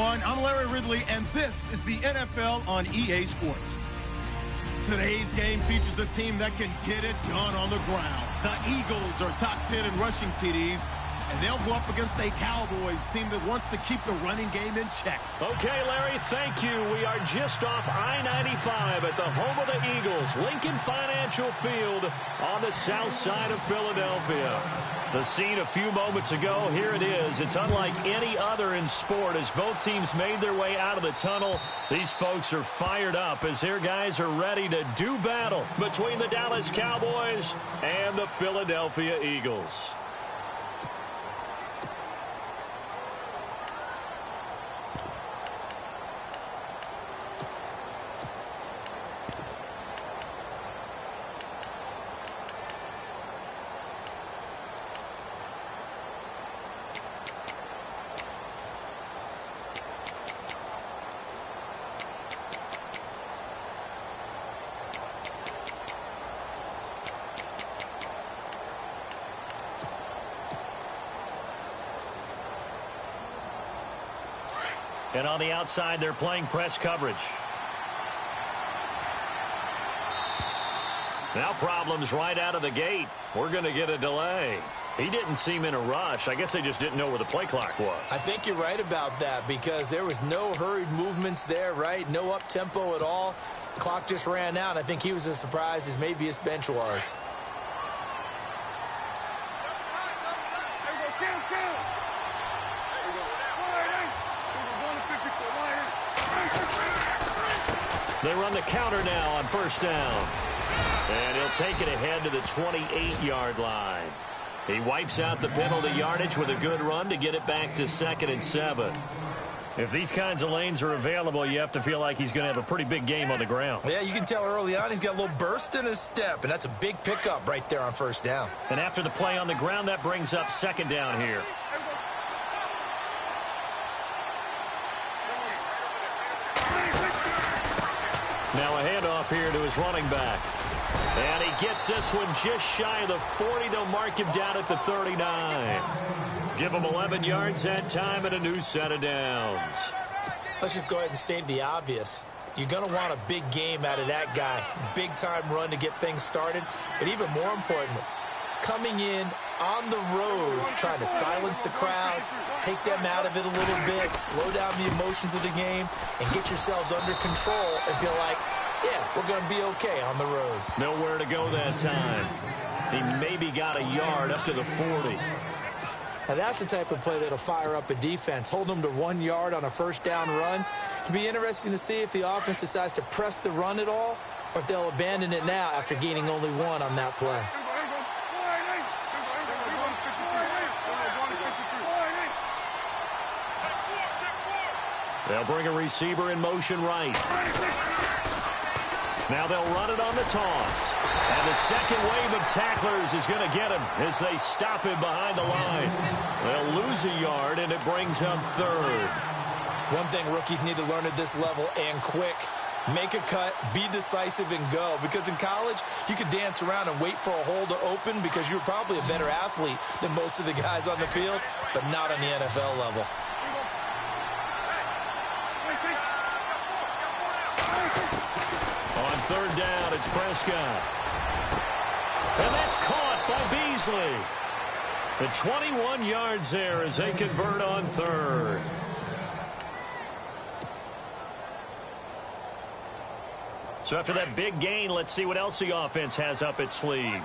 everyone. I'm Larry Ridley, and this is the NFL on EA Sports. Today's game features a team that can get it done on the ground. The Eagles are top 10 in rushing TDs, and they'll go up against a Cowboys team that wants to keep the running game in check. Okay, Larry, thank you. We are just off I-95 at the home of the Eagles, Lincoln Financial Field on the south side of Philadelphia. The scene a few moments ago, here it is. It's unlike any other in sport as both teams made their way out of the tunnel. These folks are fired up as their guys are ready to do battle between the Dallas Cowboys and the Philadelphia Eagles. And on the outside, they're playing press coverage. Now problems right out of the gate. We're going to get a delay. He didn't seem in a rush. I guess they just didn't know where the play clock was. I think you're right about that because there was no hurried movements there, right? No up-tempo at all. The clock just ran out. I think he was as surprised as maybe his bench was. They run the counter now on first down. And he'll take it ahead to the 28-yard line. He wipes out the penalty yardage with a good run to get it back to 2nd and 7. If these kinds of lanes are available, you have to feel like he's going to have a pretty big game on the ground. Yeah, you can tell early on he's got a little burst in his step, and that's a big pickup right there on first down. And after the play on the ground, that brings up 2nd down here. Now a handoff here to his running back. And he gets this one just shy of the 40. They'll mark him down at the 39. Give him 11 yards that time and a new set of downs. Let's just go ahead and state the obvious. You're going to want a big game out of that guy. Big-time run to get things started. But even more importantly, coming in on the road, trying to silence the crowd, take them out of it a little bit, slow down the emotions of the game, and get yourselves under control and feel like, yeah, we're going to be okay on the road. Nowhere to go that time. He maybe got a yard up to the 40. Now, that's the type of play that'll fire up a defense. Hold them to 1 yard on a first down run. It'll be interesting to see if the offense decides to press the run at all or if they'll abandon it now after gaining only 1 on that play. They'll bring a receiver in motion right. Now they'll run it on the toss. And the second wave of tacklers is going to get him as they stop him behind the line. They'll lose a yard, and it brings up 3rd. One thing rookies need to learn at this level, and quick, make a cut, be decisive, and go. Because in college, you could dance around and wait for a hole to open because you're probably a better athlete than most of the guys on the field, but not on the NFL level. On 3rd down, it's Prescott. And that's caught by Beasley. The 21 yards there as they convert on 3rd. So after that big gain, let's see what else the offense has up its sleeve.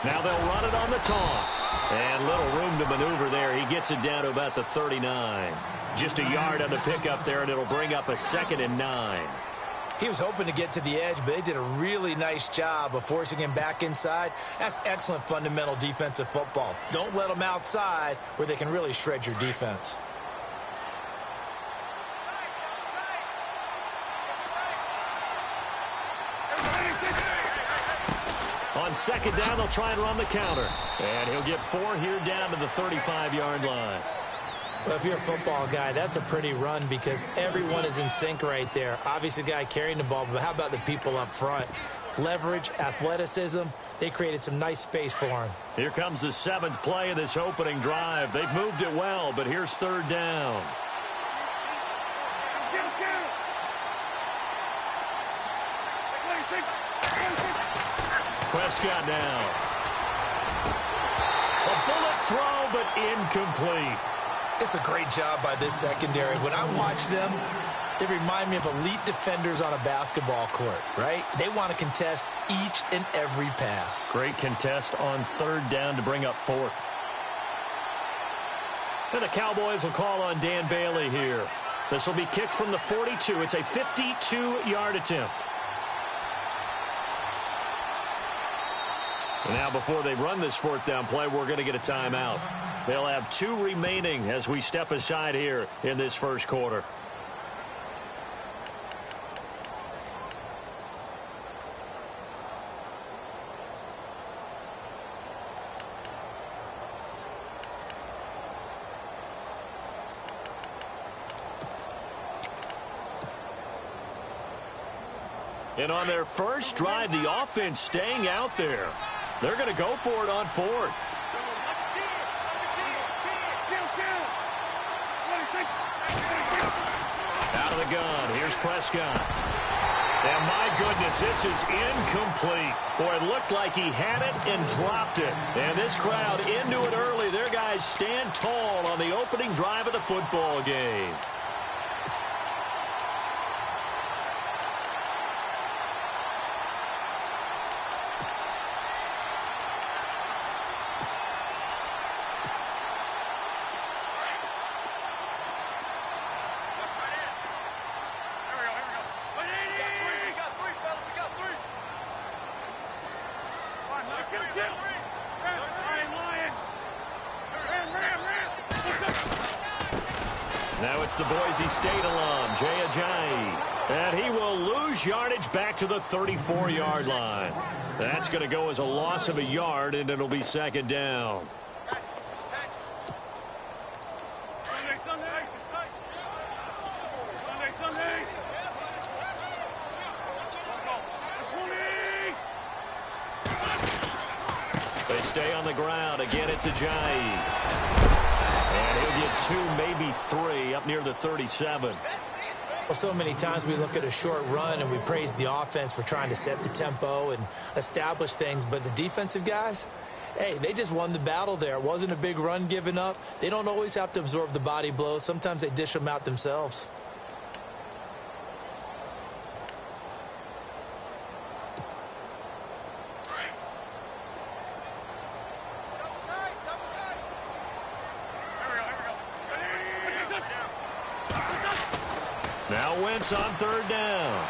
Now they'll run it on the toss. And little room to maneuver there. He gets it down to about the 39. Just a yard on the pickup there, and it'll bring up a 2nd and 9. He was hoping to get to the edge, but they did a really nice job of forcing him back inside. That's excellent fundamental defensive football. Don't let them outside where they can really shred your defense. On 2nd down, they'll try and run the counter. And he'll get 4 here down to the 35-yard line. Well, if you're a football guy, that's a pretty run because everyone is in sync right there. Obviously, the guy carrying the ball, but how about the people up front? leverage, athleticism. They created some nice space for him. Here comes the 7th play of this opening drive. They've moved it well, but here's 3rd down. Prescott now. A bullet throw, but incomplete. It's a great job by this secondary. When I watch them, they remind me of elite defenders on a basketball court, right? They want to contest each and every pass. Great contest on 3rd down to bring up 4th. And the Cowboys will call on Dan Bailey here. This will be kicked from the 42. It's a 52-yard attempt. And now before they run this 4th down play, we're going to get a timeout. They'll have 2 remaining as we step aside here in this first quarter. And on their first drive, the offense staying out there. They're going to go for it on 4th. Out of the gun. Here's Prescott. And my goodness, this is incomplete. Boy, it looked like he had it and dropped it. And this crowd into it early. Their guys stand tall on the opening drive of the football game. Now it's the Boise State alum, Jay Ajayi. And he will lose yardage back to the 34-yard line. That's going to go as a loss of a yard, and it'll be 2nd down. They stay on the ground. Again, it's Ajayi. And he'll get 2, maybe 3, up near the 37. Well, so many times we look at a short run and we praise the offense for trying to set the tempo and establish things. But the defensive guys, hey, they just won the battle there. It wasn't a big run given up. They don't always have to absorb the body blows. Sometimes they dish them out themselves. Now Wentz on 3rd down.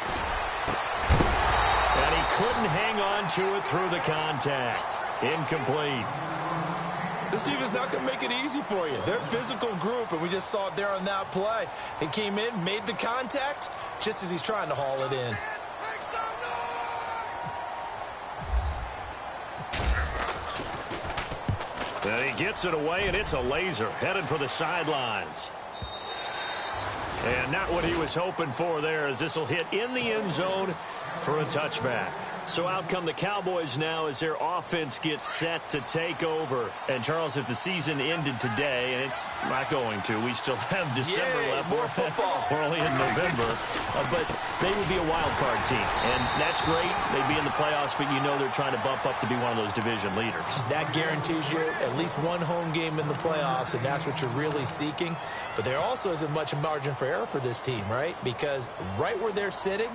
And he couldn't hang on to it through the contact. Incomplete. This defense not going to make it easy for you. They're a physical group, and we just saw it there on that play. He came in, made the contact, just as he's trying to haul it in. And he gets it away, and it's a laser headed for the sidelines. And not what he was hoping for there, as this will hit in the end zone for a touchback. So out come the Cowboys now as their offense gets set to take over. And, Charles, if the season ended today, and it's not going to, we still have December left. More football. We're only in November. But they would be a wild card team. And that's great. They'd be in the playoffs, but you know they're trying to bump up to be one of those division leaders. That guarantees you at least one home game in the playoffs, and that's what you're really seeking. But there also isn't much margin for error for this team, right? Because right where they're sitting,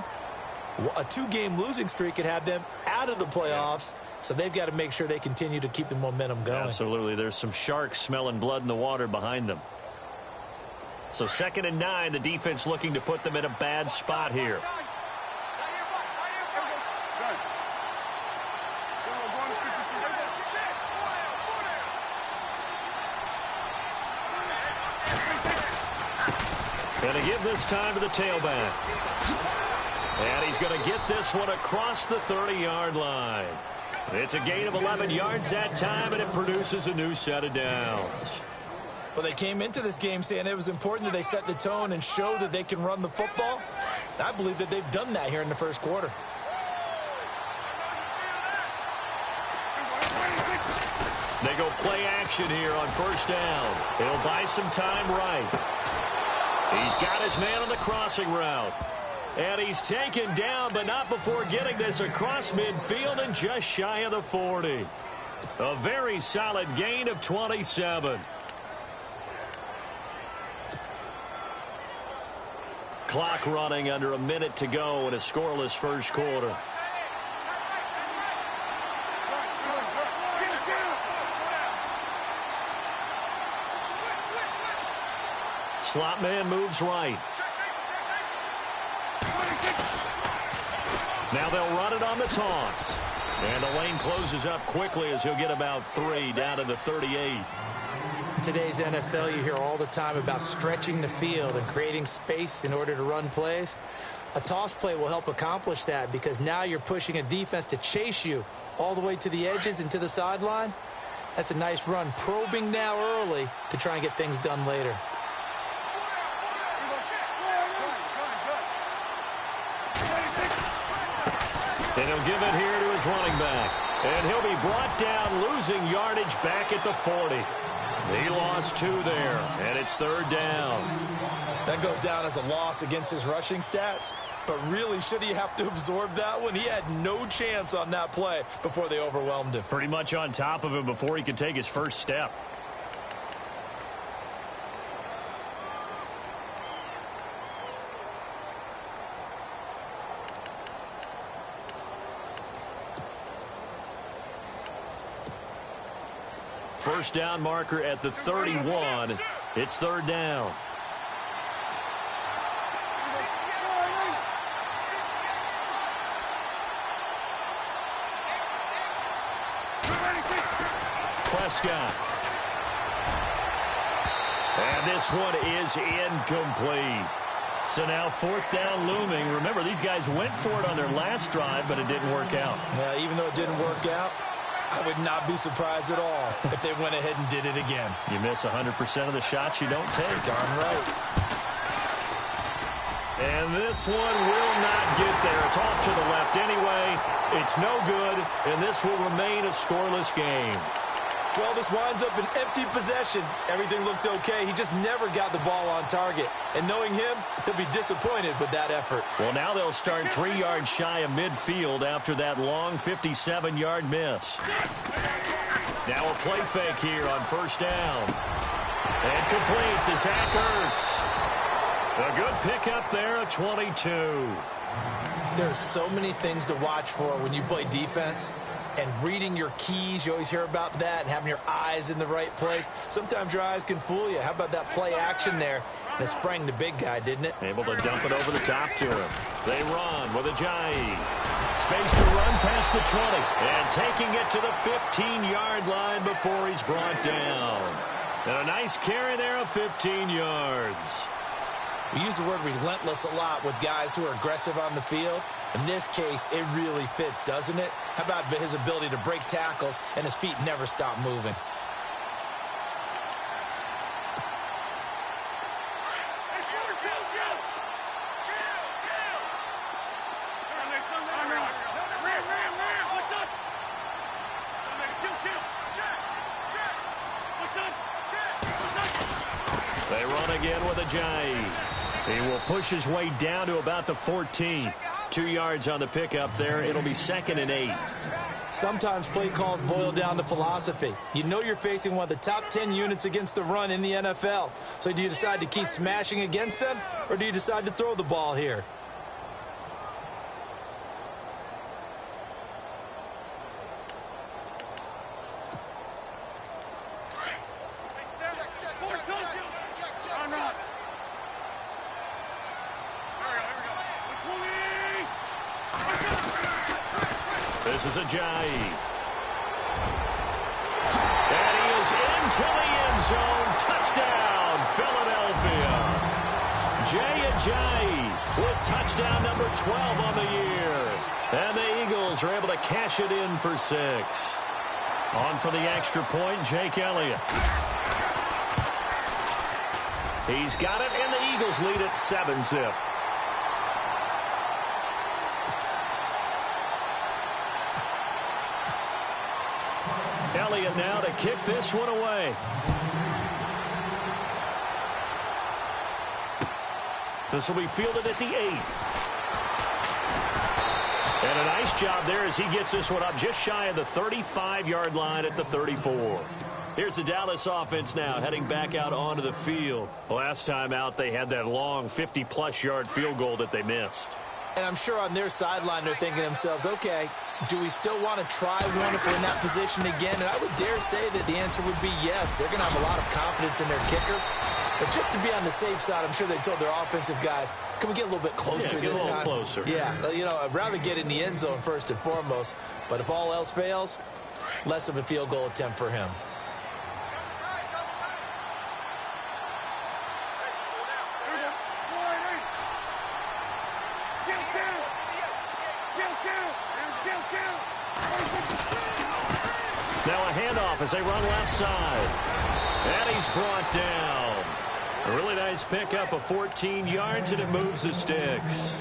a 2-game losing streak could have them out of the playoffs, so they've got to make sure they continue to keep the momentum going. Absolutely. There's some sharks smelling blood in the water behind them. So 2nd and 9, the defense looking to put them in a bad spot here. And to give this time to the tailback. And he's going to get this one across the 30-yard line. It's a gain of 11 yards that time, and it produces a new set of downs. Well, they came into this game saying it was important that they set the tone and show that they can run the football. I believe that they've done that here in the first quarter. They go play action here on first down. It'll buy some time right. He's got his man on the crossing route. And he's taken down, but not before getting this across midfield and just shy of the 40. A very solid gain of 27. Clock running under a minute to go in a scoreless first quarter. Slot man moves right. Now they'll run it on the toss. And the lane closes up quickly as he'll get about 3 down to the 38. In today's NFL, you hear all the time about stretching the field and creating space in order to run plays. A toss play will help accomplish that because now you're pushing a defense to chase you all the way to the edges and to the sideline. That's a nice run, probing now early to try and get things done later. And he'll give it here to his running back. And he'll be brought down, losing yardage back at the 40. He lost 2 there, and it's third down. That goes down as a loss against his rushing stats. But really, should he have to absorb that one? He had no chance on that play before they overwhelmed him. Pretty much on top of him before he could take his first step. First down marker at the 31. It's third down. Prescott. And this one is incomplete. So now fourth down looming. Remember, these guys went for it on their last drive, but it didn't work out. Yeah, even though it didn't work out, I would not be surprised at all if they went ahead and did it again. You miss 100% of the shots you don't take. Darn right. And this one will not get there. It's off to the left anyway. It's no good, and this will remain a scoreless game. Well, this winds up an empty possession. Everything looked okay. He just never got the ball on target. And knowing him, he'll be disappointed with that effort. Well, now they'll start 3 yards shy of midfield after that long 57-yard miss. Now a play fake here on first down. And complete to Zach Ertz. A good pickup there at 22. There are so many things to watch for when you play defense. And reading your keys, you always hear about that, and having your eyes in the right place. Sometimes your eyes can fool you. How about that play action there? And it sprang the big guy, didn't it? Able to dump it over the top to him. They run with Ajayi. Space to run past the 20. And taking it to the 15-yard line before he's brought down. And a nice carry there of 15 yards. We use the word relentless a lot with guys who are aggressive on the field. In this case, it really fits, doesn't it? How about his ability to break tackles and his feet never stop moving? They run again with Ajayi. He will push his way down to about the 14. 2 yards on the pickup there. It'll be 2nd and 8. Sometimes play calls boil down to philosophy. You know you're facing one of the top 10 units against the run in the NFL. So do you decide to keep smashing against them, or do you decide to throw the ball here? This is Ajayi. And he is into the end zone. Touchdown, Philadelphia. Jay Ajayi with touchdown number 12 on the year. And the Eagles are able to cash it in for 6. On for the extra point, Jake Elliott. He's got it, and the Eagles lead at 7-zip. Elliott now to kick this one away. This will be fielded at the 8. And a nice job there as he gets this one up just shy of the 35-yard line at the 34. Here's the Dallas offense now heading back out onto the field. Last time out, they had that long 50-plus yard field goal that they missed. And I'm sure on their sideline they're thinking to themselves, okay, do we still want to try one if we're in that position again? And I would dare say that the answer would be yes. They're going to have a lot of confidence in their kicker. But just to be on the safe side, I'm sure they told their offensive guys, can we get a little bit closer this time? A little closer. Yeah, you know, I'd rather get in the end zone first and foremost. But if all else fails, less of a field goal attempt for him. Now a handoff as they run left side. And he's brought down. A really nice pickup of 14 yards, and it moves the sticks.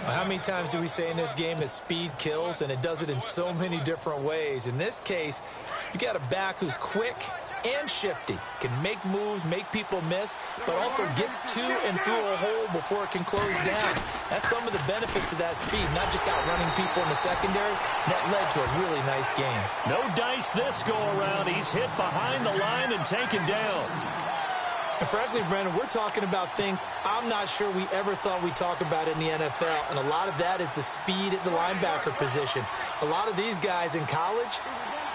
How many times do we say in this game that speed kills, and it does it in so many different ways? In this case, you got a back who's quick and shifty, can make moves, make people miss, but also gets to and through a hole before it can close down. That's some of the benefits of that speed, not just outrunning people in the secondary. That led to a really nice game. No dice this go around. He's hit behind the line and taken down. And frankly, Brendan, we're talking about things I'm not sure we ever thought we'd talk about in the NFL, and a lot of that is the speed at the linebacker position. A lot of these guys in college,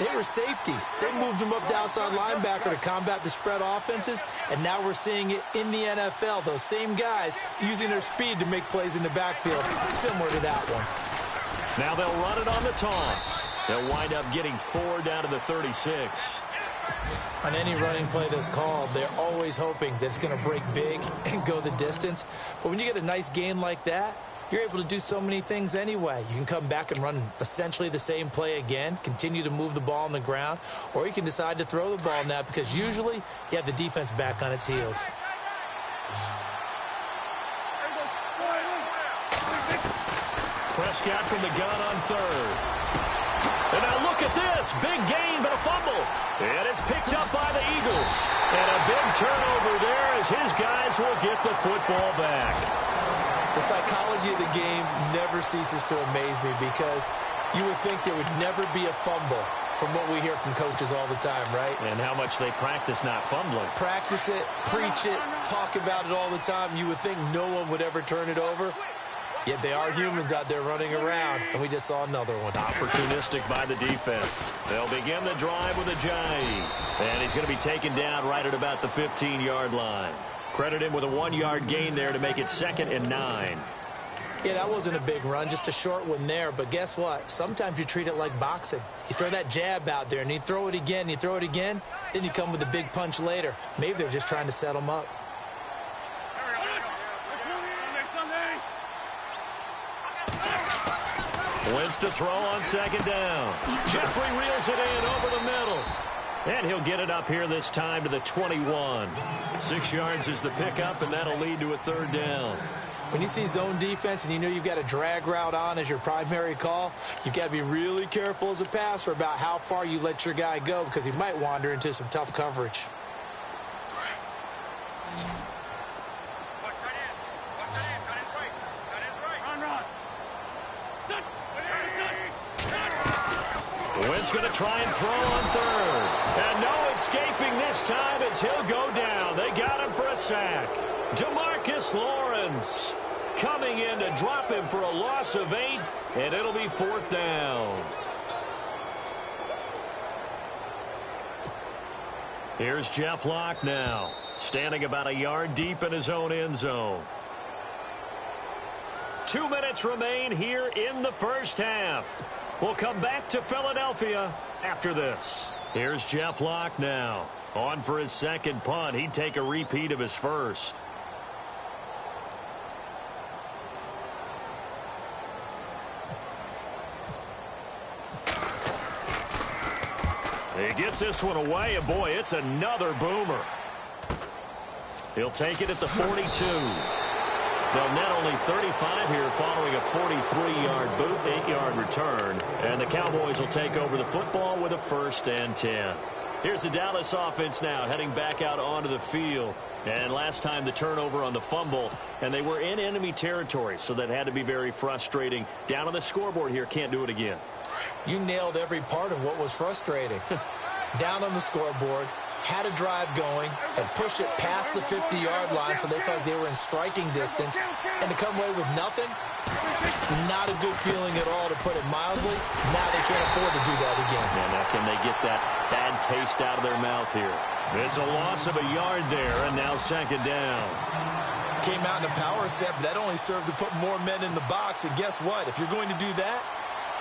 they were safeties. They moved them up to outside linebacker to combat the spread offenses, and now we're seeing it in the NFL. Those same guys using their speed to make plays in the backfield, similar to that one. Now they'll run it on the toss. They'll wind up getting 4 down to the 36. On any running play that's called, they're always hoping that it's going to break big and go the distance. But when you get a nice gain like that, you're able to do so many things anyway. You can come back and run essentially the same play again, continue to move the ball on the ground, or you can decide to throw the ball now because usually you have the defense back on its heels. Prescott from the gun on 3rd. And now look at this. Big gain, but a fumble. And it's picked up by the Eagles. And a big turnover there as his guys will get the football back. The psychology of the game never ceases to amaze me because you would think there would never be a fumble from what we hear from coaches all the time, right? And how much they practice not fumbling. Practice it, preach it, talk about it all the time. You would think no one would ever turn it over. Yet they are humans out there running around, and we just saw another one. Opportunistic by the defense. They'll begin the drive with Ajayi. And he's going to be taken down right at about the 15-yard line. Credit him with a 1-yard gain there to make it 2nd and 9. Yeah, that wasn't a big run, just a short one there. But guess what? Sometimes you treat it like boxing. You throw that jab out there, and you throw it again, then you come with a big punch later. Maybe they're just trying to set them up. Wentz to throw on 2nd down. Jeffrey reels it in over the middle. And he'll get it up here this time to the 21. 6 yards is the pickup, and that'll lead to a 3rd down. When you see zone defense and you know you've got a drag route on as your primary call, you've got to be really careful as a passer about how far you let your guy go because he might wander into some tough coverage. Wentz going to try and throw on 3rd. And no escaping this time as he'll go down. They got him for a sack. DeMarcus Lawrence coming in to drop him for a loss of 8, and it'll be 4th down. Here's Jeff Locke now, standing about a yard deep in his own end zone. 2 minutes remain here in the first half. We'll come back to Philadelphia after this. Here's Jeff Locke now. On for his 2nd punt. He'd take a repeat of his first. He gets this one away, and boy, it's another boomer. He'll take it at the 42. They'll net only 35 here following a 43-yard boot, 8-yard return. And the Cowboys will take over the football with a 1st and 10. Here's the Dallas offense now heading back out onto the field. And last time the turnover on the fumble, and they were in enemy territory, so that had to be very frustrating. Down on the scoreboard here, can't do it again. You nailed every part of what was frustrating. Down on the scoreboard, had a drive going, and pushed it past the 50-yard line so they felt like they were in striking distance, and to come away with nothing, not a good feeling at all, to put it mildly. Now they can't afford to do that again. And now can they get that bad taste out of their mouth here? It's a loss of a yard there, and now 2nd down. Came out in a power set, but that only served to put more men in the box. And guess what? If you're going to do that,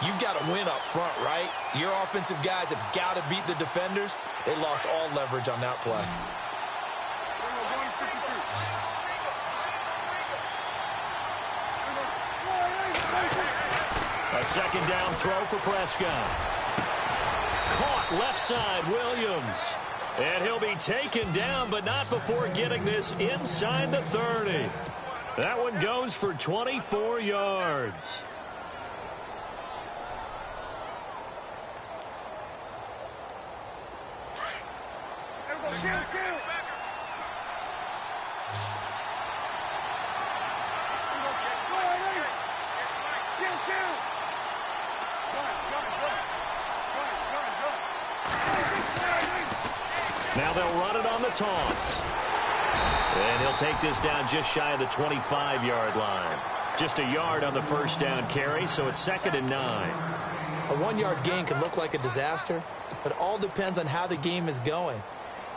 you've got to win up front, right? Your offensive guys have got to beat the defenders. They lost all leverage on that play. A 2nd down throw for Prescott. Caught left side, Williams. And he'll be taken down, but not before getting this inside the 30. That one goes for 24 yards. Now they'll run it on the toss. And he'll take this down just shy of the 25-yard line. Just a yard on the 1st down carry, so it's 2nd and 9. A 1-yard gain can look like a disaster, but it all depends on how the game is going.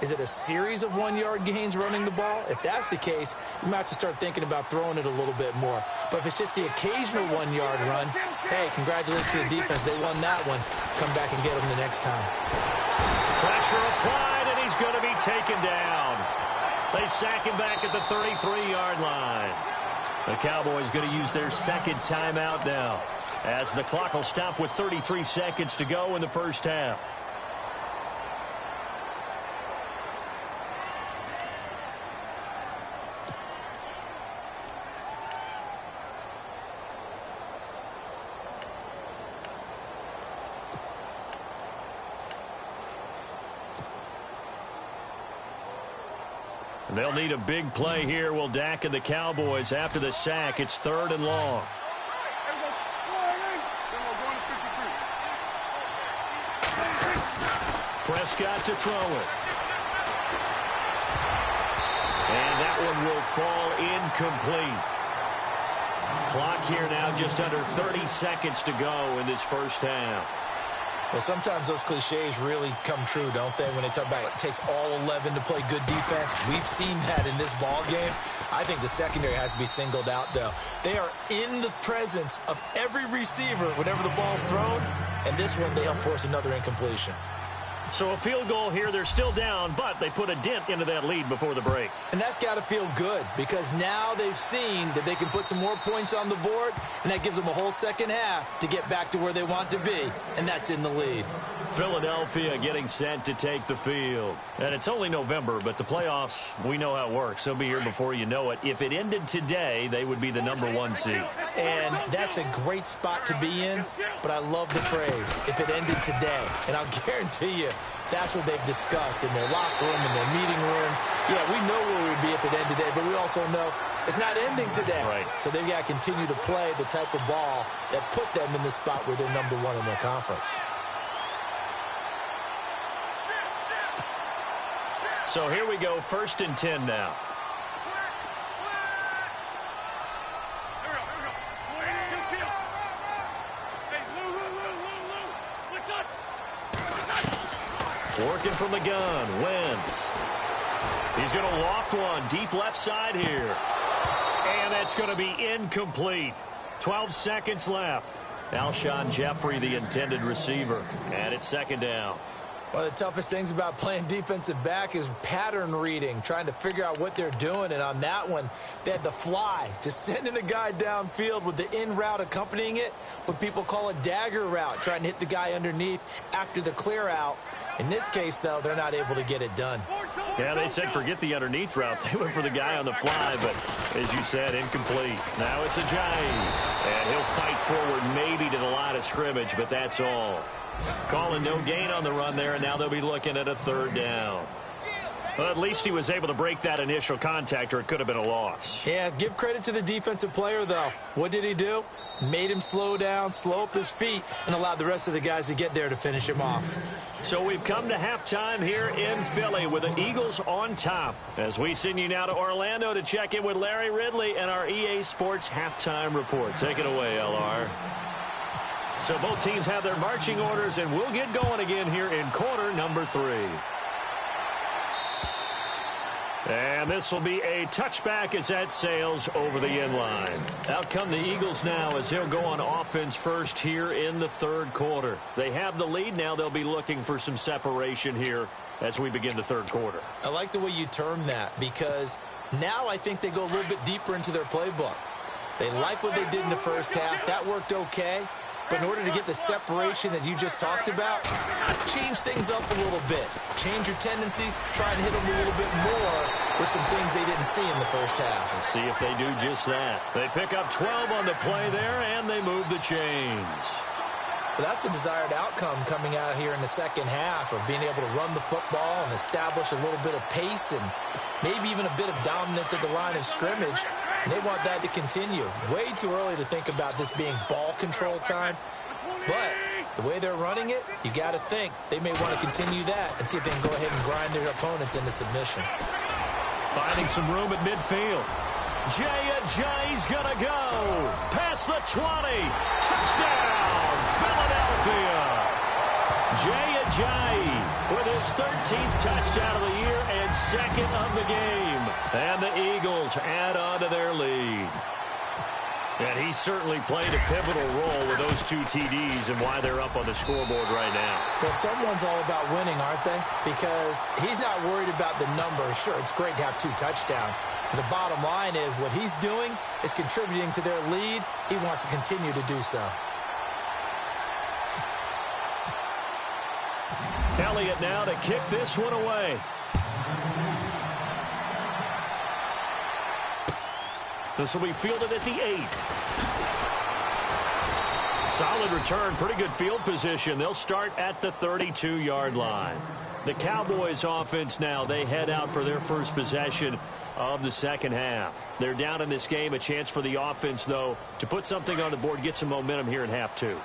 Is it a series of 1-yard gains running the ball? If that's the case, you might have to start thinking about throwing it a little bit more. But if it's just the occasional 1-yard run, hey, congratulations to the defense. They won that one. Come back and get them the next time. Pressure applied, and he's going to be taken down. They sack him back at the 33-yard line. The Cowboys going to use their 2nd timeout now, as the clock will stop with 33 seconds to go in the 1st half. They'll need a big play here. Will Dak and the Cowboys after the sack. It's 3rd and long. Prescott to throw it. And that one will fall incomplete. Clock here now just under 30 seconds to go in this 1st half. Well, sometimes those cliches really come true, don't they? When they talk about it takes all 11 to play good defense. We've seen that in this ball game. I think the secondary has to be singled out, though. They are in the presence of every receiver whenever the ball's thrown. And this one, they help force another incompletion. So a field goal here. They're still down, but they put a dent into that lead before the break. And that's got to feel good, because now they've seen that they can put some more points on the board, and that gives them a whole 2nd half to get back to where they want to be, and that's in the lead. Philadelphia getting set to take the field. And it's only November, but the playoffs, we know how it works. They'll be here before you know it. If it ended today, they would be the #1 seed. And that's a great spot to be in, but I love the phrase, if it ended today. And I'll guarantee you, that's what they've discussed in their locker room, in their meeting rooms. Yeah, we know where we'd be if it ended today, but we also know it's not ending today. Right. So they've got to continue to play the type of ball that put them in the spot where they're #1 in their conference. So here we go, 1st and 10 now. Working from the gun, Wentz. He's going to loft one deep left side here. And that's going to be incomplete. 12 seconds left. Alshon Jeffrey, the intended receiver. And it's 2nd down. One of the toughest things about playing defensive back is pattern reading, trying to figure out what they're doing. And on that one, they had the fly, just sending a guy downfield with the in route accompanying it, what people call a dagger route, trying to hit the guy underneath after the clear out. In this case, though, they're not able to get it done. Yeah, they said forget the underneath route. They went for the guy on the fly, but as you said, incomplete. Now it's Ajayi, and he'll fight forward maybe to the line of scrimmage, but that's all. Calling no gain on the run there, and now they'll be looking at a third down. Well, at least he was able to break that initial contact, or it could have been a loss. Yeah, give credit to the defensive player, though. What did he do? Made him slow down, slow up his feet, and allowed the rest of the guys to get there to finish him off. So we've come to halftime here in Philly with the Eagles on top. As we send you now to Orlando to check in with Larry Ridley and our EA Sports halftime report. Take it away, LR. So both teams have their marching orders, and we'll get going again here in quarter number 3. And this will be a touchback as that sails over the end line. Out come the Eagles now as they'll go on offense first here in the third quarter. They have the lead now. They'll be looking for some separation here as we begin the third quarter. I like the way you term that because now I think they go a little bit deeper into their playbook. They like what they did in the first half. That worked okay. But in order to get the separation that you just talked about, change things up a little bit. Change your tendencies, try and hit them a little bit more with some things they didn't see in the first half. Let's see if they do just that. They pick up 12 on the play there, and they move the chains. But that's the desired outcome coming out here in the second half of being able to run the football and establish a little bit of pace and maybe even a bit of dominance at the line of scrimmage. And they want that to continue. Way too early to think about this being ball control time. But the way they're running it, you got to think they may want to continue that and see if they can go ahead and grind their opponents into submission. Finding some room at midfield. Ajayi's going to go. Past the 20. Touchdown, Philadelphia. Ajayi with his 13th touchdown of the year and second of the game. And the Eagles add on to their lead. And he certainly played a pivotal role with those 2 TDs and why they're up on the scoreboard right now. Well, someone's all about winning, aren't they? Because he's not worried about the number. Sure, it's great to have 2 touchdowns. But the bottom line is what he's doing is contributing to their lead. He wants to continue to do so. Elliott now to kick this one away. This will be fielded at the 8. Solid return, pretty good field position. They'll start at the 32-yard line. The Cowboys offense now, they head out for their first possession of the second half. They're down in this game, a chance for the offense, though, to put something on the board, get some momentum here in half 2.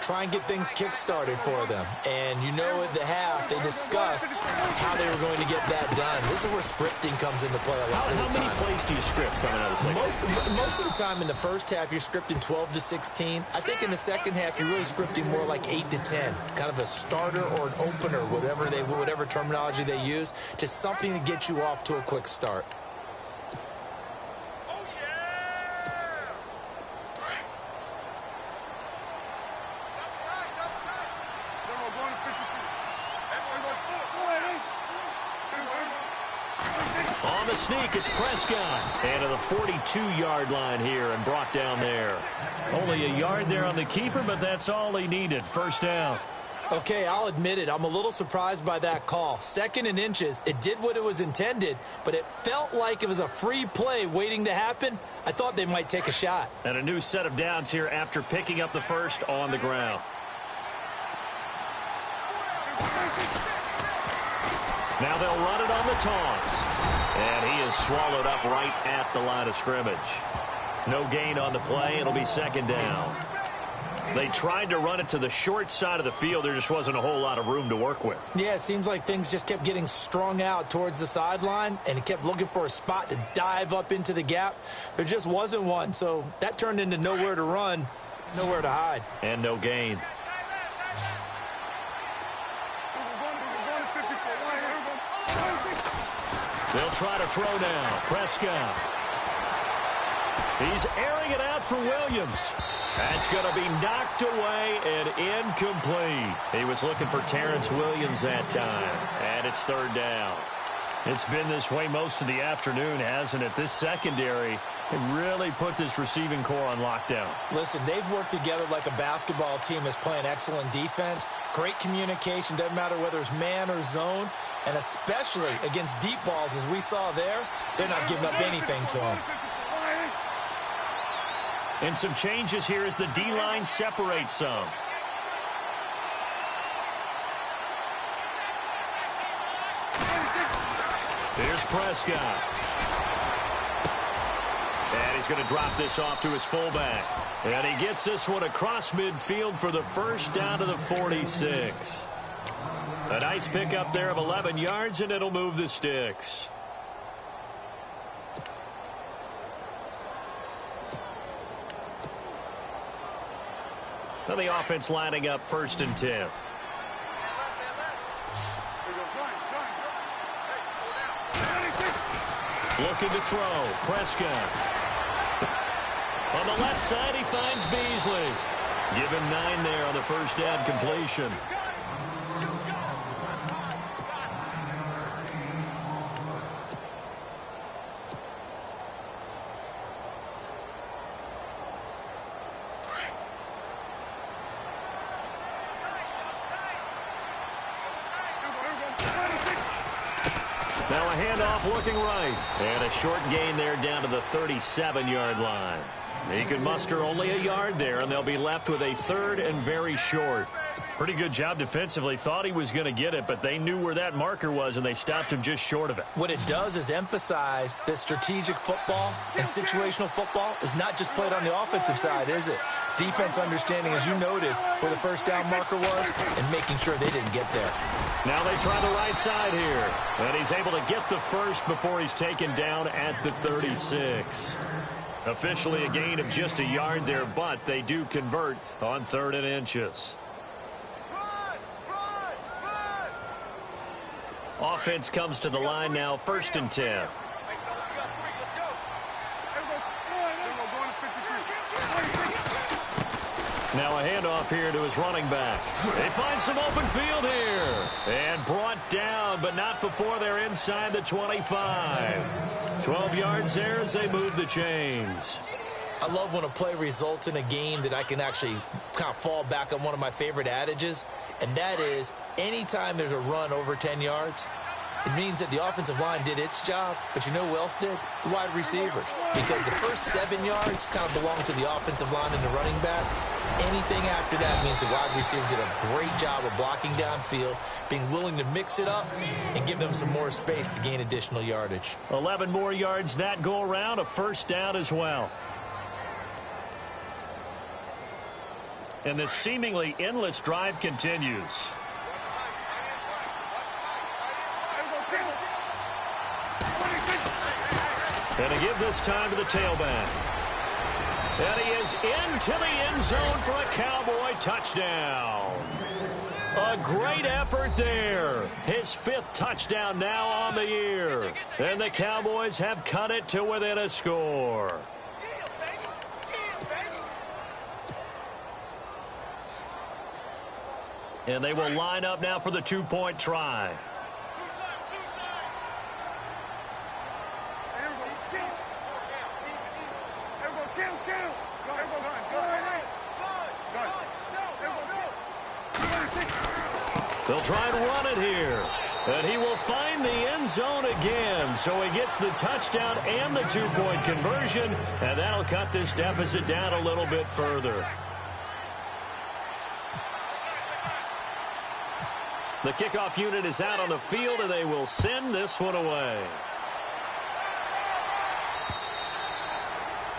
Try and get things kick-started for them. And you know at the half, they discussed how they were going to get that done. This is where scripting comes into play a lot of the time. How many plays do you script coming out of the second half? Most of the time in the first half, you're scripting 12 to 16. I think in the second half, you're really scripting more like 8 to 10. Kind of a starter or an opener, whatever terminology they use. Just something to get you off to a quick start. On the sneak, it's Prescott. And to the 42-yard line here and brought down there. Only a yard there on the keeper, but that's all he needed. First down. Okay, I'll admit it. I'm a little surprised by that call. 2nd and inches. It did what it was intended, but it felt like it was a free play waiting to happen. I thought they might take a shot. And a new set of downs here after picking up the first on the ground. Now they'll run it on the toss. And he is swallowed up right at the line of scrimmage. No gain on the play. It'll be second down. They tried to run it to the short side of the field. There just wasn't a whole lot of room to work with. Yeah, it seems like things just kept getting strung out towards the sideline, and he kept looking for a spot to dive up into the gap. There just wasn't one, so that turned into nowhere to run, nowhere to hide. And no gain. They'll try to throw now. Prescott. He's airing it out for Williams. That's going to be knocked away and incomplete. He was looking for Terrence Williams that time. And it's third down. It's been this way most of the afternoon, hasn't it? This secondary can really put this receiving core on lockdown. Listen, they've worked together like a basketball team that's playing excellent defense. Great communication, doesn't matter whether it's man or zone. And especially against deep balls, as we saw there, they're not giving up anything to them. And some changes here as the D-line separates some. Here's Prescott. And he's going to drop this off to his fullback. And he gets this one across midfield for the first down to the 46. A nice pickup there of 11 yards, and it'll move the sticks. So the offense lining up 1st and 10. Looking to throw. Prescott. On the left side, he finds Beasley. Give him 9 there on the first down completion. Now a handoff looking right. And a short gain there down to the 37-yard line. He can muster only a yard there, and they'll be left with a 3rd and very short. Pretty good job defensively. Thought he was going to get it, but they knew where that marker was, and they stopped him just short of it. What it does is emphasize that strategic football and situational football is not just played on the offensive side, is it? Defense understanding, as you noted, where the first down marker was and making sure they didn't get there. Now they try the right side here. And he's able to get the first before he's taken down at the 36. Officially a gain of just a yard there, but they do convert on 3rd and inches. Offense comes to the line now, 1st and 10. Now a handoff here to his running back. They find some open field here. And brought down, but not before they're inside the 25. 12 yards there as they move the chains. I love when a play results in a game that I can actually kind of fall back on one of my favorite adages, and that is anytime there's a run over 10 yards, it means that the offensive line did its job, but you know who else did? The wide receivers. Because the first 7 yards kind of belong to the offensive line and the running back. Anything after that means the wide receivers did a great job of blocking downfield, being willing to mix it up, and give them some more space to gain additional yardage. 11 more yards that go around, a 1st down as well. And this seemingly endless drive continues. And a give this time to the tailback. And he is into the end zone for a Cowboy touchdown. A great effort there. His 5th touchdown now on the year. And the Cowboys have cut it to within a score. And they will line up now for the 2-point try. They'll try and run it here. And he will find the end zone again. So he gets the touchdown and the 2-point conversion. And that'll cut this deficit down a little bit further. The kickoff unit is out on the field, and they will send this one away.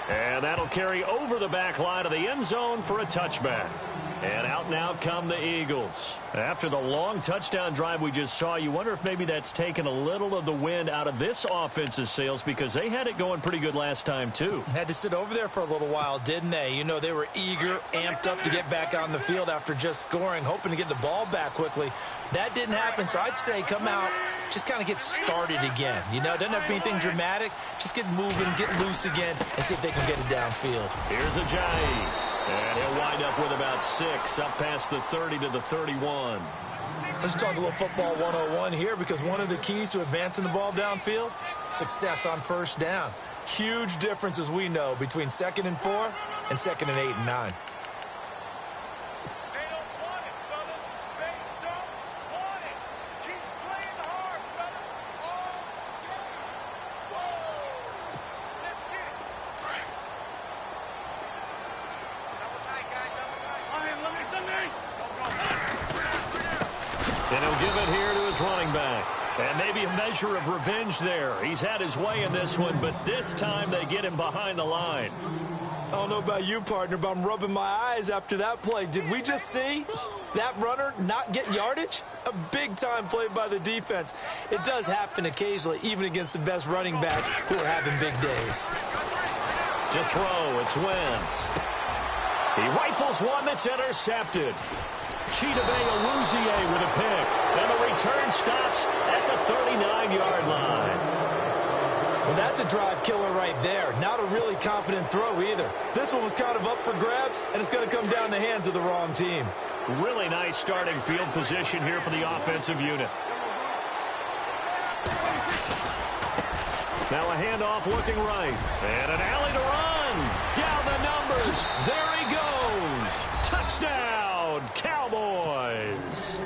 And that'll carry over the back line of the end zone for a touchback. And out now come the Eagles. After the long touchdown drive we just saw, you wonder if maybe that's taken a little of the wind out of this offense's sails, because they had it going pretty good last time, too. Had to sit over there for a little while, didn't they? You know, they were eager, amped up to get back on the field after just scoring, hoping to get the ball back quickly. That didn't happen, so I'd say come out, just kind of get started again. You know, doesn't have to be anything dramatic. Just get moving, get loose again, and see if they can get it downfield. Here's Ajayi. And he'll wind up with about 6, up past the 30 to the 31. Let's talk a little football 101 here, because one of the keys to advancing the ball downfield, success on first down. Huge difference, as we know, between 2nd and 4 and 2nd and 8 and 9. And he'll give it here to his running back. And maybe a measure of revenge there. He's had his way in this one, but this time they get him behind the line. I don't know about you, partner, but I'm rubbing my eyes after that play. Did we just see that runner not get yardage? A big-time play by the defense. It does happen occasionally, even against the best running backs who are having big days. To throw, it's Wentz. He rifles one that's intercepted. Chidobe with a pick. And the return stops at the 39-yard line. Well, that's a drive killer right there. Not a really confident throw either. This one was kind of up for grabs, and it's going to come down the hands of the wrong team. Really nice starting field position here for the offensive unit. Now a handoff looking right. And an alley to run. Down the numbers. There he goes. Touchdown, Cowboys.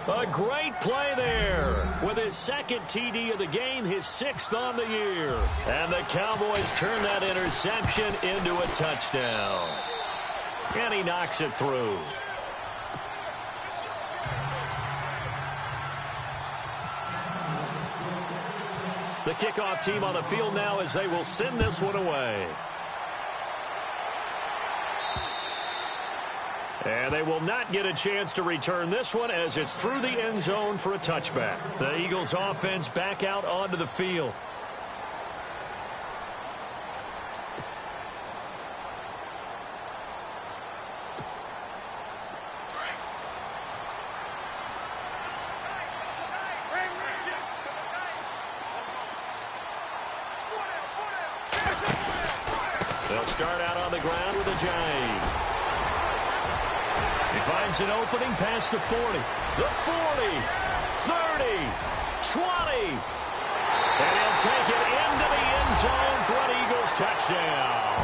A great play there. With his 2nd TD of the game, his 6th on the year. And the Cowboys turn that interception into a touchdown. And he knocks it through. The kickoff team on the field now as they will send this one away. And they will not get a chance to return this one as it's through the end zone for a touchback. The Eagles offense back out onto the field. They'll start out on the ground with a J. He finds an opening past the 40. The 40, 30, 20. And he'll take it into the end zone for an Eagles touchdown.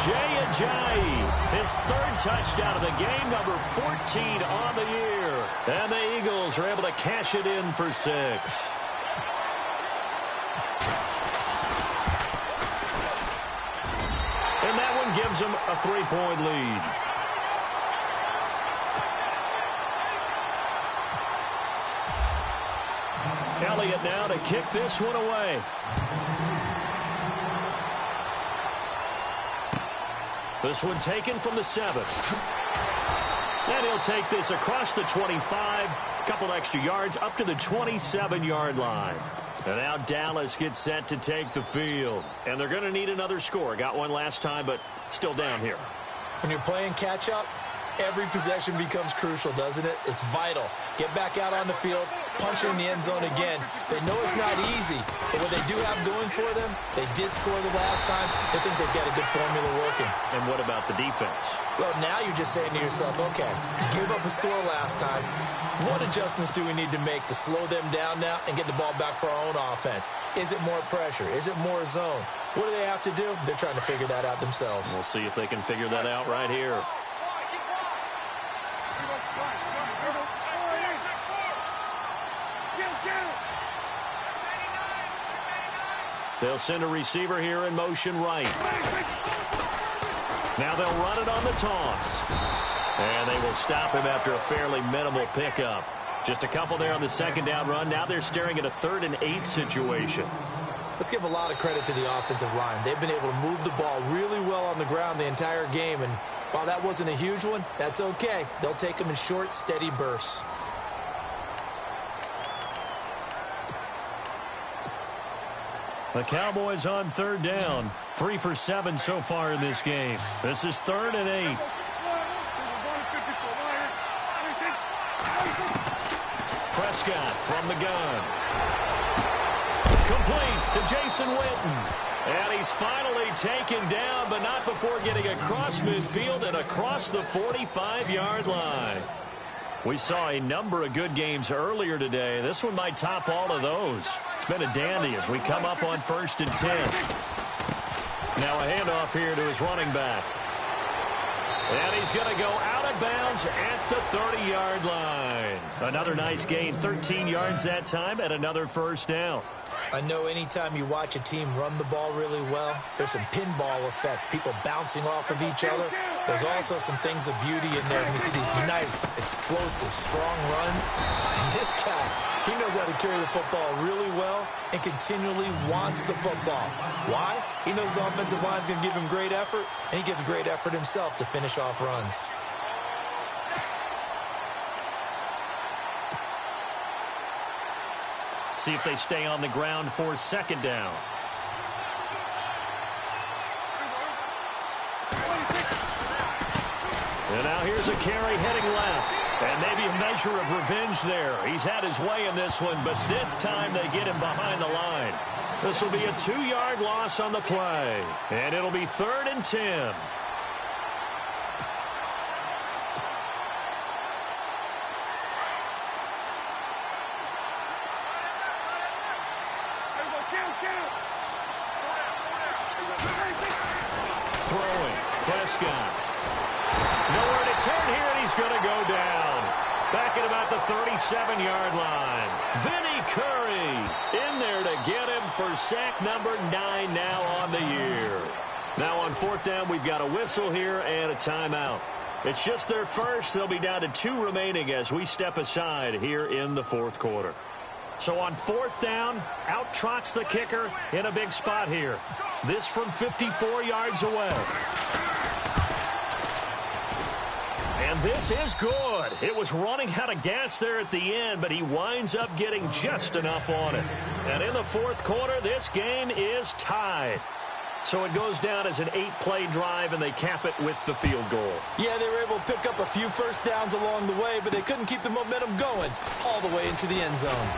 Jay Ajayi, his 3rd touchdown of the game, number 14 on the year. And the Eagles are able to cash it in for 6. And that one gives them a 3-point lead. Elliott now to kick this one away. This one taken from the 7th. And he'll take this across the 25. A couple extra yards up to the 27-yard line. And now Dallas gets set to take the field. And they're going to need another score. Got one last time, but still down here. When you're playing catch-up, every possession becomes crucial, doesn't it? It's vital. Get back out on the field, punch it in the end zone again. They know it's not easy, but what they do have going for them, they did score the last time. They think they've got a good formula working. And what about the defense? Well, now you're just saying to yourself, okay, give up a score last time. What adjustments do we need to make to slow them down now and get the ball back for our own offense? Is it more pressure? Is it more zone? What do they have to do? They're trying to figure that out themselves. We'll see if they can figure that out right here. They'll send a receiver here in motion right. Now they'll run it on the toss. And they will stop him after a fairly minimal pickup. Just a couple there on the 2nd down run. Now they're staring at a 3rd and 8 situation. Let's give a lot of credit to the offensive line. They've been able to move the ball really well on the ground the entire game. And while that wasn't a huge one, that's okay. They'll take them in short, steady bursts. The Cowboys on 3rd down. 3 for 7 so far in this game. This is 3rd and 8. Prescott from the gun. Complete to Jason Witten. And he's finally taken down, but not before getting across midfield and across the 45-yard line. We saw a number of good games earlier today. This one might top all of those. It's been a dandy as we come up on 1st and 10. Now a handoff here to his running back. And he's going to go out of bounds at the 30-yard line. Another nice gain, 13 yards that time, and another first down. I know anytime you watch a team run the ball really well, there's some pinball effect, people bouncing off of each other. There's also some things of beauty in there. You see these nice, explosive, strong runs. And this guy, he knows how to carry the football really well and continually wants the football. Why? He knows the offensive line's going to give him great effort, and he gives great effort himself to finish off runs. See if they stay on the ground for 2nd down. And now here's a carry heading left. And maybe a measure of revenge there. He's had his way in this one, but this time they get him behind the line. This will be a 2-yard loss on the play. And it'll be 3rd and 10. Throwing. Prescott. Nowhere to turn here, and he's going to go down. Back at about the 37-yard line. Vinny Curry in there to get him for sack number 9 now on the year. Now on 4th down, we've got a whistle here and a timeout. It's just their first. They'll be down to 2 remaining as we step aside here in the 4th quarter. So on 4th down, out trots the kicker in a big spot here. This from 54 yards away. And this is good. It was running out of gas there at the end, but he winds up getting just enough on it. And in the 4th quarter, this game is tied. So it goes down as an 8-play drive, and they cap it with the field goal. Yeah, they were able to pick up a few first downs along the way, but they couldn't keep the momentum going all the way into the end zone.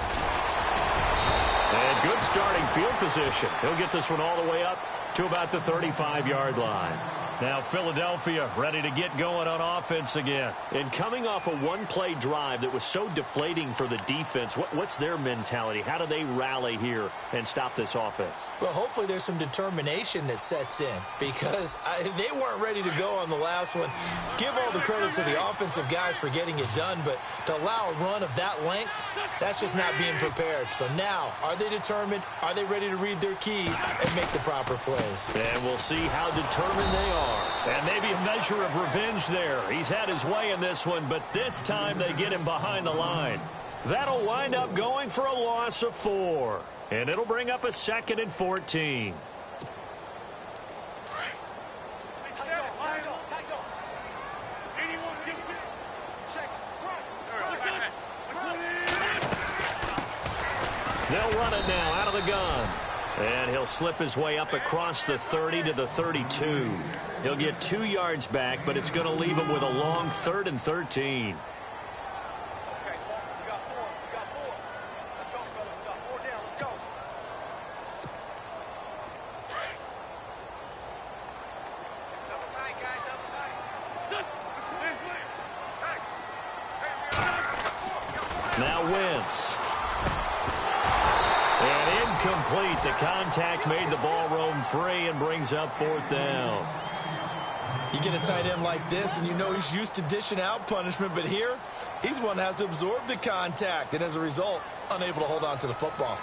And good starting field position. He'll get this one all the way up to about the 35-yard line. Now Philadelphia ready to get going on offense again. And coming off a 1-play drive that was so deflating for the defense, what's their mentality? How do they rally here and stop this offense? Well, hopefully there's some determination that sets in because they weren't ready to go on the last one. Give all the credit to the offensive guys for getting it done, but to allow a run of that length, that's just not being prepared. So now, are they determined? Are they ready to read their keys and make the proper plays? And we'll see how determined they are. And maybe a measure of revenge there. He's had his way in this one, but this time they get him behind the line. That'll wind up going for a loss of 4. And it'll bring up a 2nd and 14. They'll run it now out of the gun. And he'll slip his way up across the 30 to the 32. He'll get 2 yards back, but it's going to leave him with a long 3rd and 13. Now Wentz. And incomplete. The contact made the ball roam free and brings up 4th down. You get a tight end like this, and you know he's used to dishing out punishment, but here, he's the one that has to absorb the contact, and as a result, unable to hold on to the football.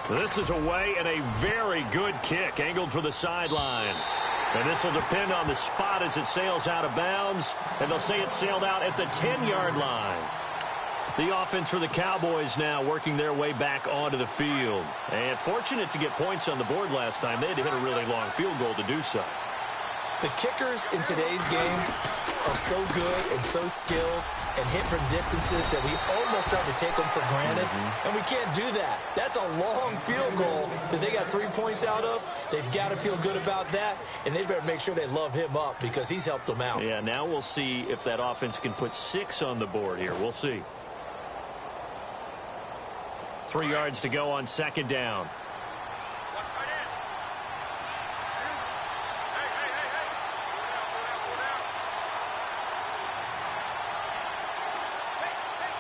This is away and a very good kick, angled for the sidelines. And this will depend on the spot as it sails out of bounds, and they'll say it sailed out at the 10-yard line. The offense for the Cowboys now working their way back onto the field. And fortunate to get points on the board last time. They had to hit a really long field goal to do so. The kickers in today's game are so good and so skilled and hit from distances that we almost start to take them for granted. And we can't do that. That's a long field goal that they got 3 points out of. They've got to feel good about that, and they better make sure they love him up because he's helped them out. Yeah, now we'll see if that offense can put 6 on the board here. We'll see. 3 yards to go on 2nd down.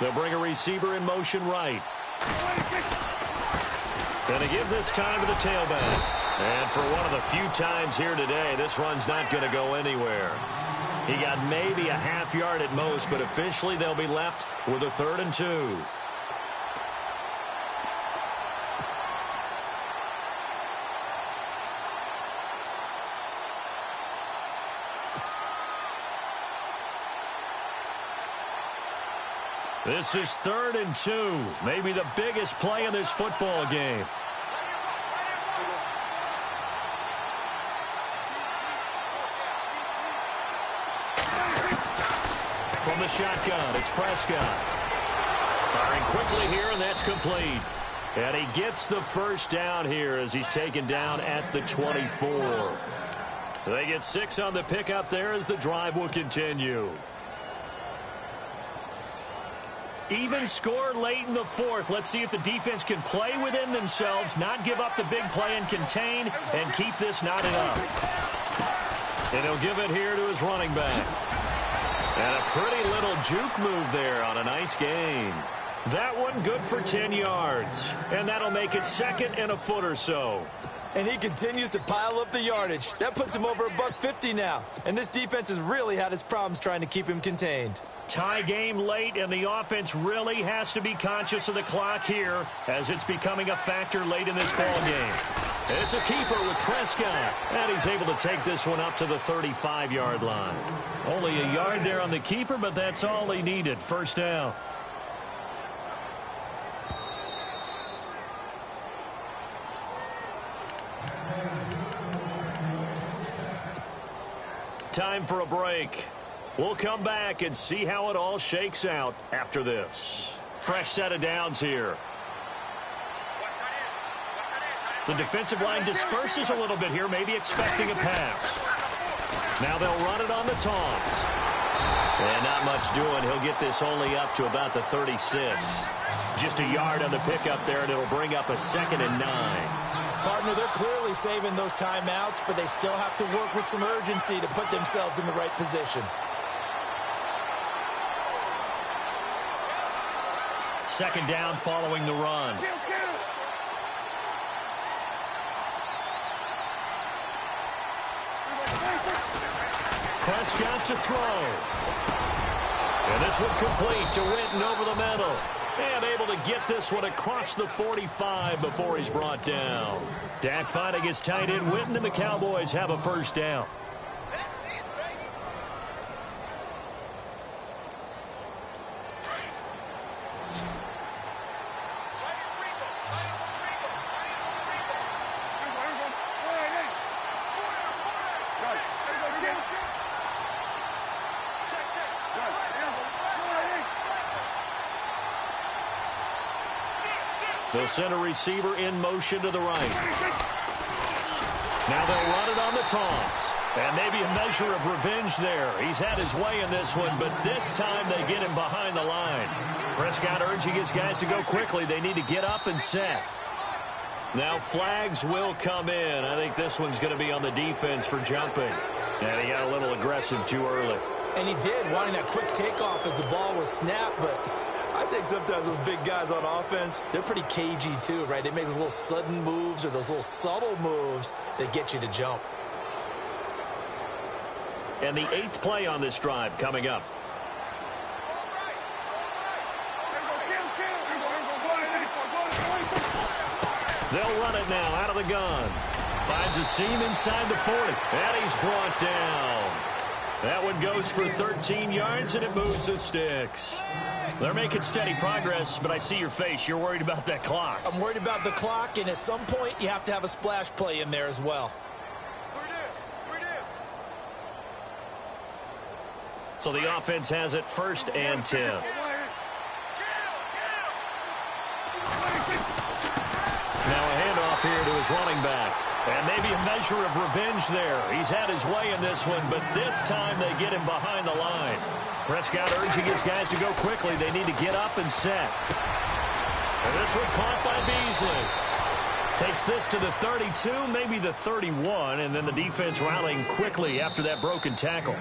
They'll bring a receiver in motion right. Going to give this time to the tailback. And for one of the few times here today, this run's not going to go anywhere. He got maybe a half yard at most, but officially they'll be left with a 3rd and 2. This is 3rd and 2, maybe the biggest play in this football game. From the shotgun, it's Prescott. Firing quickly here, and that's complete. And he gets the first down here as he's taken down at the 24. They get 6 on the pickup there as the drive will continue. Even score late in the 4th. Let's see if the defense can play within themselves, not give up the big play and contain, and keep this knotted up. And he'll give it here to his running back. And a pretty little juke move there on a nice gain. That one good for 10 yards. And that'll make it 2nd and a foot or so. And he continues to pile up the yardage. That puts him over $150 now. And this defense has really had its problems trying to keep him contained. Tie game late, and the offense really has to be conscious of the clock here as it's becoming a factor late in this ball game. It's a keeper with Prescott, and he's able to take this one up to the 35-yard line. Only a yard there on the keeper, but that's all he needed. First down. Time for a break. We'll come back and see how it all shakes out after this. Fresh set of downs here. The defensive line disperses a little bit here, maybe expecting a pass. Now they'll run it on the toss. And not much doing. He'll get this only up to about the 36. Just a yard on the pickup there, and it'll bring up a 2nd and 9. Partner, they're clearly saving those timeouts, but they still have to work with some urgency to put themselves in the right position. 2nd down following the run. Prescott to throw. And this one complete to Winton over the middle. And able to get this one across the 45 before he's brought down. Dak finding his tight end Winton, and the Cowboys have a first down. They'll send a receiver in motion to the right. Now they'll run it on the toss. And maybe a measure of revenge there. He's had his way in this one, but this time they get him behind the line. Prescott urging his guys to go quickly. They need to get up and set. Now flags will come in. I think this one's going to be on the defense for jumping. And he got a little aggressive too early. And he did, wanting that quick takeoff as the ball was snapped, but I think sometimes those big guys on offense, they're pretty cagey too, right? They make those little sudden moves or those little subtle moves that get you to jump. And the 8th play on this drive coming up. They'll run it now out of the gun. Finds a seam inside the 40. And he's brought down. That one goes for 13 yards, and it moves the sticks. They're making steady progress, but I see your face. You're worried about that clock. I'm worried about the clock, and at some point, you have to have a splash play in there as well. So the offense has it 1st and 10. Now a handoff here to his running back. And maybe a measure of revenge there. He's had his way in this one, but this time they get him behind the line. Prescott urging his guys to go quickly. They need to get up and set. And this one caught by Beasley. Takes this to the 32, maybe the 31, and then the defense rallying quickly after that broken tackle.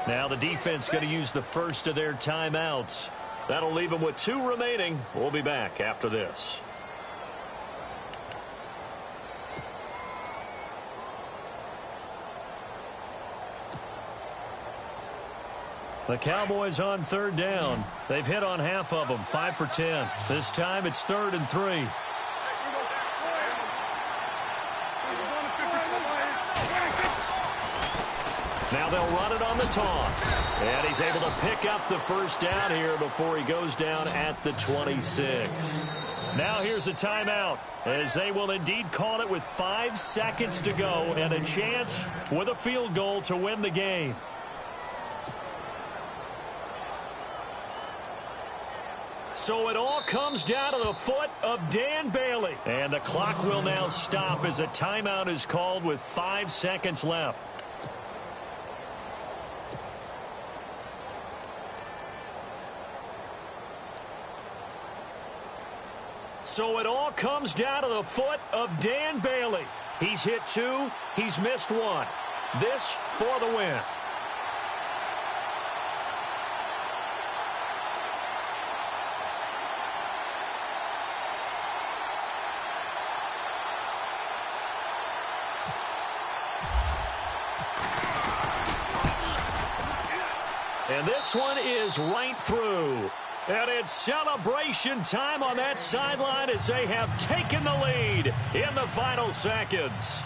Now the defense going to use the first of their timeouts. That'll leave them with 2 remaining. We'll be back after this. The Cowboys on 3rd down. They've hit on half of them, 5 for 10. This time it's 3rd and 3. Now they'll run it on the toss. And he's able to pick up the 1st down here before he goes down at the 26. Now here's a timeout, as they will indeed call it with 5 seconds to go and a chance with a field goal to win the game. So it all comes down to the foot of Dan Bailey. And the clock will now stop as a timeout is called with 5 seconds left. So it all comes down to the foot of Dan Bailey. He's hit 2. He's missed 1. This for the win. And this one is right through. And it's celebration time on that sideline as they have taken the lead in the final seconds.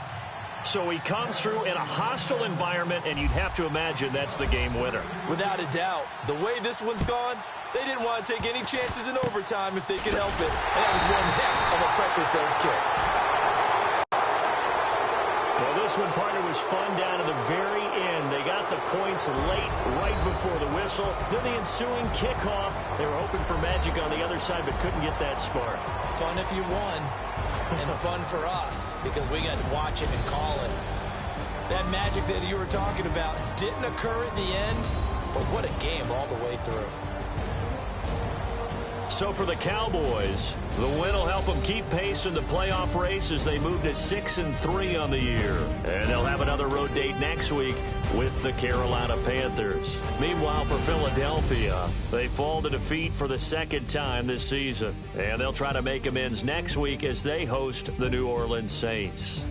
So he comes through in a hostile environment, and you'd have to imagine that's the game winner. Without a doubt. The way this one's gone, they didn't want to take any chances in overtime if they could help it. And that was one heck of a pressure-filled kick. Well, this one, partner, was fun down to the very end. They got the points late, right before the whistle. Then the ensuing kickoff. They were hoping for magic on the other side, but couldn't get that spark. Fun if you won, and fun for us, because we got to watch it and call it. That magic that you were talking about didn't occur at the end, but what a game all the way through. So for the Cowboys, the win will help them keep pace in the playoff race as they move to 6-3 on the year. And they'll have another road date next week with the Carolina Panthers. Meanwhile, for Philadelphia, they fall to defeat for the 2nd time this season. And they'll try to make amends next week as they host the New Orleans Saints.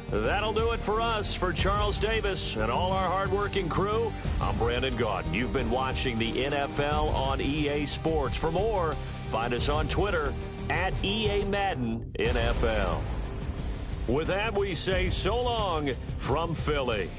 That'll do it for us. For Charles Davis and all our hardworking crew, I'm Brandon Gaudin. You've been watching the NFL on EA Sports. For more, find us on Twitter at EA Madden NFL. With that, we say so long from Philly.